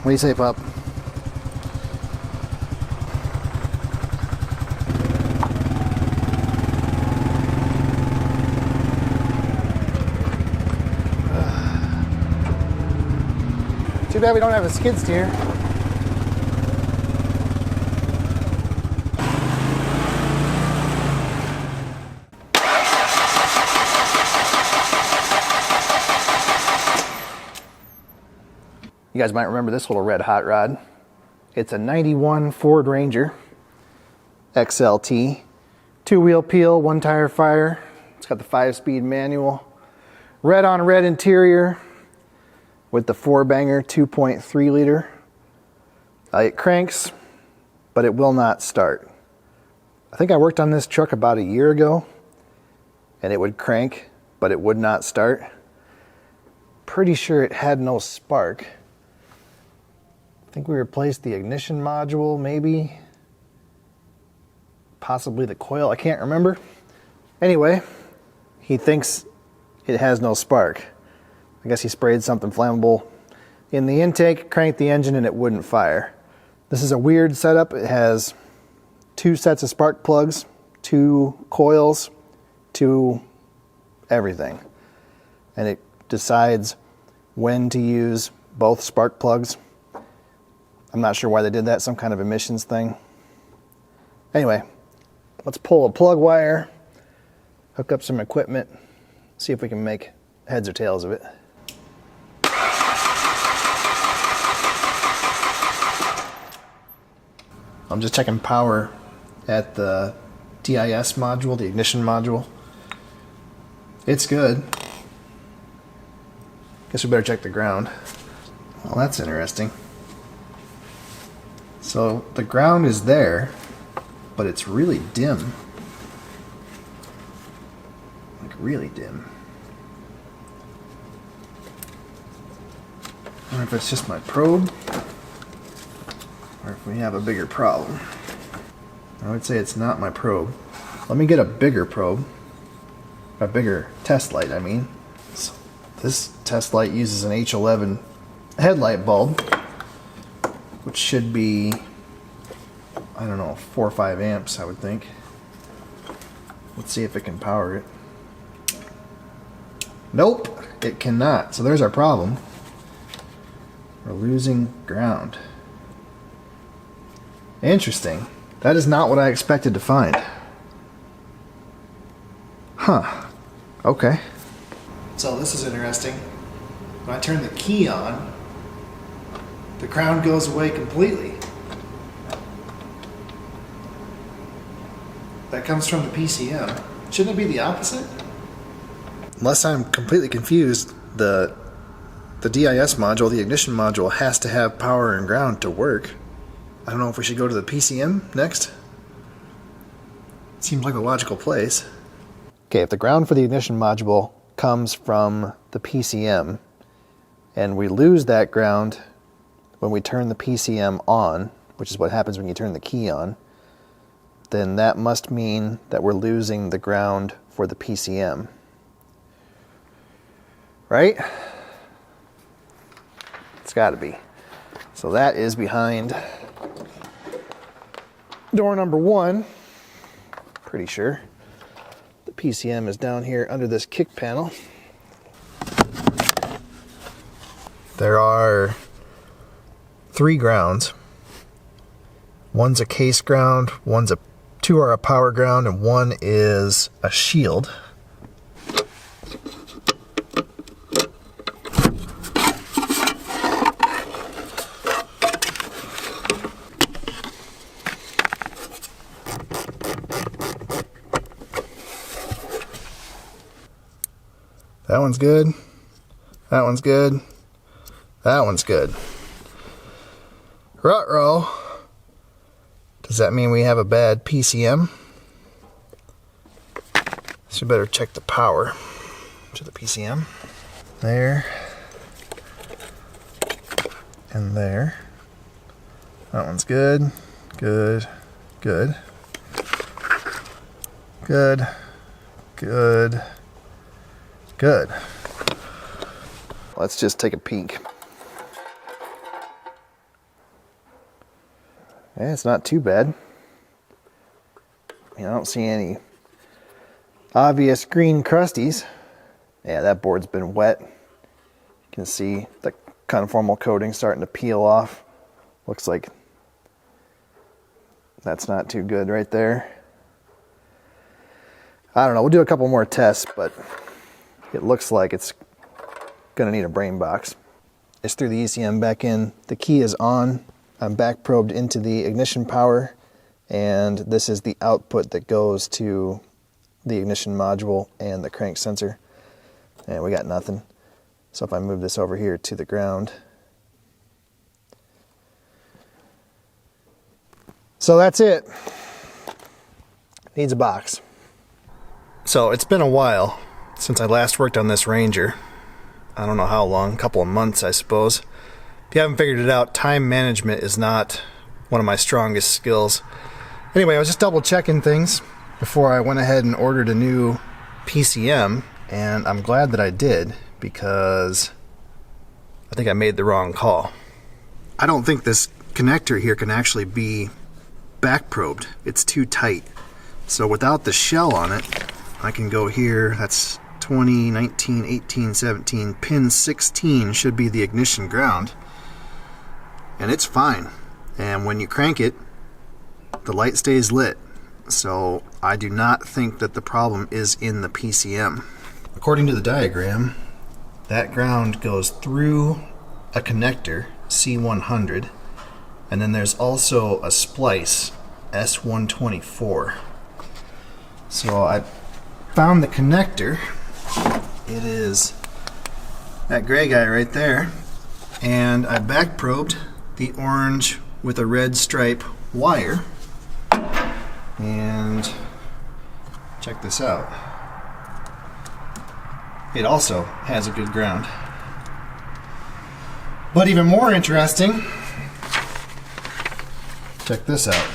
What do you say, pup? Too bad we don't have a skid steer. You guys might remember this little red hot rod. It's a 91 Ford Ranger XLT. 2-wheel peel, 1-tire fire. It's got the 5-speed manual. Red on red interior with the 4-banger 2.3 liter. It cranks, but it will not start. I think I worked on this truck about a year ago, and it would crank, but it would not start. Pretty sure it had no spark. I think we replaced the ignition module, maybe. Possibly the coil, I can't remember. Anyway, he thinks it has no spark. I guess he sprayed something flammable in the intake, cranked the engine, and it wouldn't fire. This is a weird setup. It has 2 sets of spark plugs, 2 coils, 2 everything. And it decides when to use both spark plugs. I'm not sure why they did that, some kind of emissions thing. Anyway, let's pull a plug wire, hook up some equipment, see if we can make heads or tails of it. I'm just checking power at the DIS module, the ignition module. It's good. Guess we better check the ground. Well, that's interesting. So the ground is there, but it's really dim. Like really dim. I wonder if it's just my probe, or if we have a bigger problem. I would say it's not my probe. Let me get a bigger probe. A bigger test light, I mean. So this test light uses an H11 headlight bulb, which should be, I don't know, 4 or 5 amps, I would think. Let's see if it can power it. Nope, it cannot. So there's our problem. We're losing ground. Interesting. That is not what I expected to find. Huh. Okay. So this is interesting. When I turn the key on, the ground goes away completely. That comes from the PCM. Shouldn't it be the opposite? Unless I'm completely confused, the DIS module, the ignition module, has to have power and ground to work. I don't know if we should go to the PCM next. Seems like a logical place. Okay, if the ground for the ignition module comes from the PCM, and we lose that ground when we turn the PCM on, which is what happens when you turn the key on, then that must mean that we're losing the ground for the PCM. Right? It's got to be. So that is behind door number 1. Pretty sure. The PCM is down here under this kick panel. There are 3 grounds. One's a case ground, 2 are a power ground, and 1 is a shield. That one's good. That one's good. That one's good. Ruh-roh. Does that mean we have a bad PCM? So we better check the power to the PCM. There. And there. That one's good. Good. Good. Good. Good. Good. Let's just take a peek. Yeah, it's not too bad. I don't see any obvious green crusties. Yeah, that board's been wet. You can see the conformal coating starting to peel off. Looks like that's not too good right there. I don't know, we'll do a couple more tests, but it looks like it's gonna need a brain box. Just threw the ECM back in. The key is on. I'm back probed into the ignition power, and this is the output that goes to the ignition module and the crank sensor. And we got nothing. So if I move this over here to the ground. So that's it. Needs a box. So it's been a while since I last worked on this Ranger. I don't know how long, a couple of months I suppose. If you haven't figured it out, time management is not one of my strongest skills. Anyway, I was just double checking things before I went ahead and ordered a new PCM, and I'm glad that I did because I think I made the wrong call. I don't think this connector here can actually be back probed. It's too tight. So without the shell on it, I can go here. That's 20, 19, 18, 17. Pin 16 should be the ignition ground. And it's fine. And when you crank it, the light stays lit. So I do not think that the problem is in the PCM. According to the diagram, that ground goes through a connector, C100, and then there's also a splice, S124. So I found the connector. It is that gray guy right there, and I back probed the orange with a red stripe wire, and check this out. It also has a good ground. But even more interesting, check this out.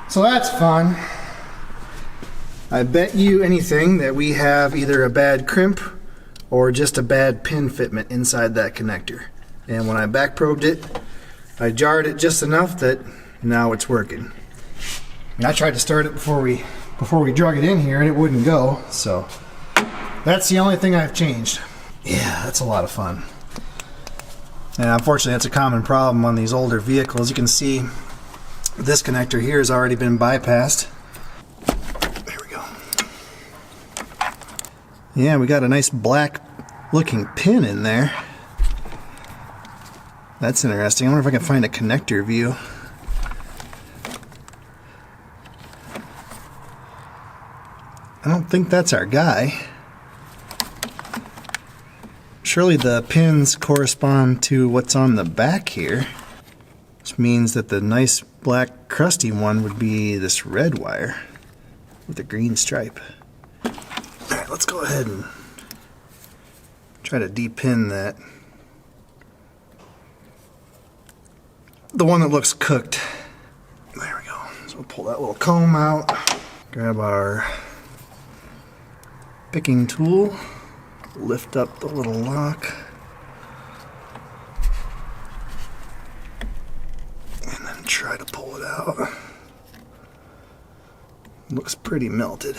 So that's fun. I bet you anything that we have either a bad crimp or just a bad pin fitment inside that connector. And when I back probed it, I jarred it just enough that now it's working. I tried to start it before we drug it in here and it wouldn't go, so that's the only thing I've changed. Yeah, that's a lot of fun. And unfortunately that's a common problem on these older vehicles. You can see this connector here has already been bypassed. There we go. Yeah, we got a nice black looking pin in there. That's interesting. I wonder if I can find a connector view. I don't think that's our guy. Surely the pins correspond to what's on the back here, which means that the nice black crusty one would be this red wire with a green stripe. Alright, let's go ahead and try to depin that. The one that looks cooked. There we go. So we'll pull that little comb out, grab our picking tool, lift up the little lock, and then try to pull it out. Looks pretty melted.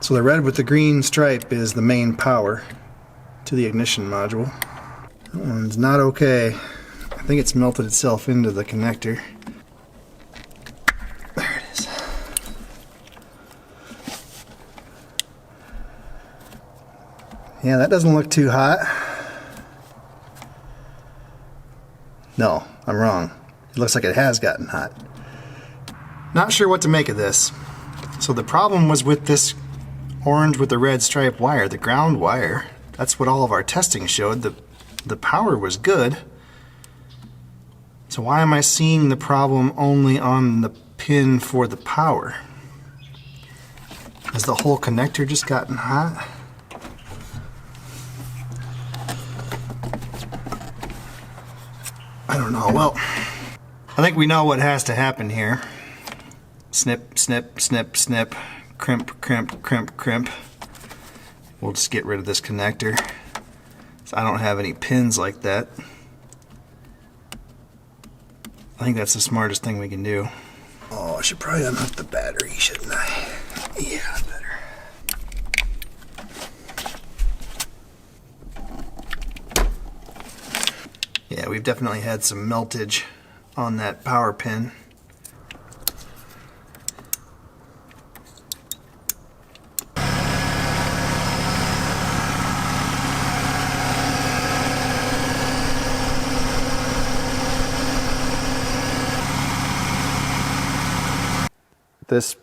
So the red with the green stripe is the main power to the ignition module. That one's not okay. I think it's melted itself into the connector. There it is. Yeah, that doesn't look too hot. No, I'm wrong. It looks like it has gotten hot. Not sure what to make of this. So the problem was with this orange with the red stripe wire, the ground wire. That's what all of our testing showed. The power was good. So why am I seeing the problem only on the pin for the power? Has the whole connector just gotten hot? I don't know. Well, I think we know what has to happen here. Snip, snip, snip, snip. Crimp, crimp, crimp, crimp. We'll just get rid of this connector. So I don't have any pins like that. I think that's the smartest thing we can do. Oh, I should probably unhook the battery, shouldn't I? Yeah, better. Yeah, we've definitely had some meltage on that power pin. This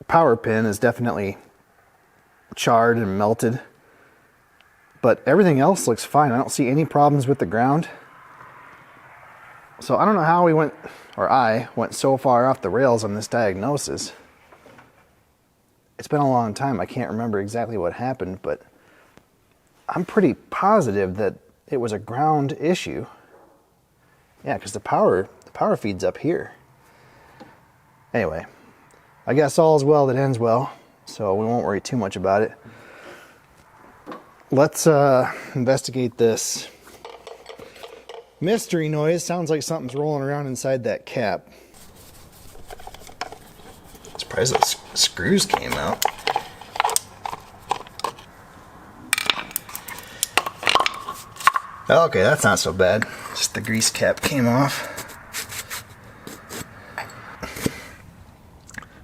power pin is definitely charred and melted, but everything else looks fine. I don't see any problems with the ground. So I don't know how we went, or I went so far off the rails on this diagnosis. It's been a long time. I can't remember exactly what happened, but I'm pretty positive that it was a ground issue. Yeah, because the power feed's up here. Anyway, I guess all is well that ends well, so we won't worry too much about it. Let's investigate this. Mystery noise. Sounds like something's rolling around inside that cap. Surprised those screws came out. Okay, that's not so bad. Just the grease cap came off.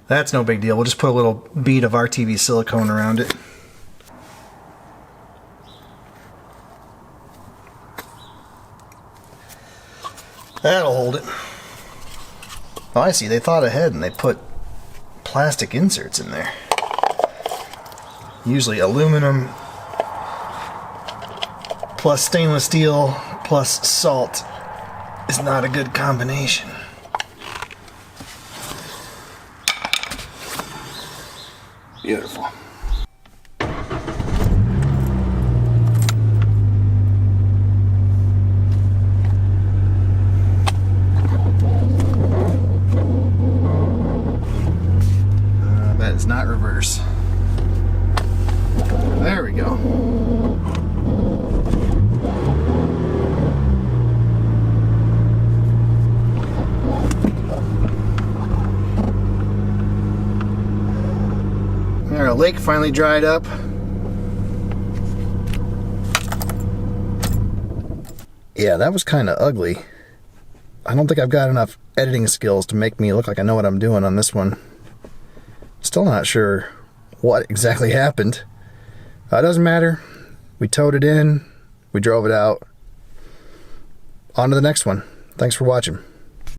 That's no big deal. We'll just put a little bead of RTV silicone around it. That'll hold it. Oh, I see. They thought ahead and they put plastic inserts in there. Usually aluminum plus stainless steel plus salt is not a good combination. Beautiful. That is not reverse. There we go. Our lake finally dried up. Yeah, that was kind of ugly. I don't think I've got enough editing skills to make me look like I know what I'm doing on this one. Still not sure what exactly happened. It doesn't matter. We towed it in. We drove it out. On to the next one. Thanks for watching.